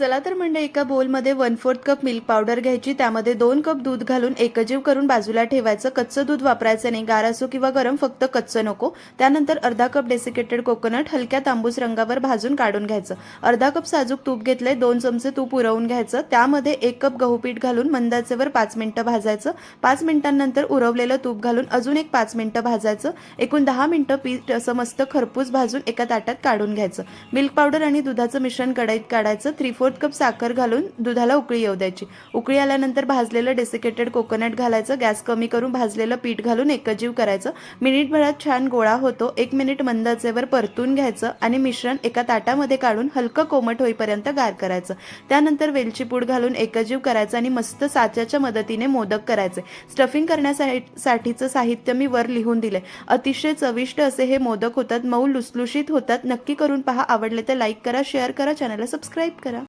चला तर म्हणजे एका बोलमध्ये 1/4 कप मिल्क पावडर घ्यायची, त्यामध्ये 2 कप दूध घालून एकजीव करून बाजूला ठेवायचं. कच्चं दूध वापरायचं नाही, गार असो किंवा गरम, फक्त कच्चं नको. त्यानंतर अर्धा कप डेसिकेटेड कोकोनट हलक्या तांबूस रंगावर भाजून काढून घ्यायचं. अर्धा कप साजूक तूप घेतलंय, 2 चमचे तूप उरवून घ्यायचं. त्यामध्ये 1 कप गहू पीठ घालून मंद आचेवर 5 मिनिटं भाजायचं. 5 मिनिटांनंतर उरवलेलं तूप घालून अजून एक 5 मिनिटं भाजायचं. एकूण 10 मिनिटं पीठ असं मस्त खरपूस भाजून एका ताटात काढून घ्यायचं. मिल्क पावडर आणि दुधाचं मिश्रण कढईत काढायचं. 3/4 कप साखर घालून दुधाला उकळी येऊ द्यायची. उकळी आल्यानंतर भाजलेलं डेसिकेटेड कोकोनट घालायचं. गॅस कमी करून भाजलेलं पीठ घालून एकजीव करायचं. मिनिटभरात छान गोळा होतो. 1 मिनिट मंद आचेवर परतून घ्यायचं आणि मिश्रण एका ताटामध्ये काढून हलकं कोमट होईपर्यंत गार करायचं. त्यानंतर वेलची पूड घालून एकजीव करायचं आणि मस्त साच्याच्या मदतीने मोदक करायचे. स्टफिंग करण्यासाठीचं साहित्य मी वर लिहून दिले. अतिशय चविष्ट असे हे मोदक होतात, मऊ लुसलुशीत होतात. नक्की करून पहा. आवडले तर लाईक करा, शेअर करा, चॅनलला सबस्क्राईब करा.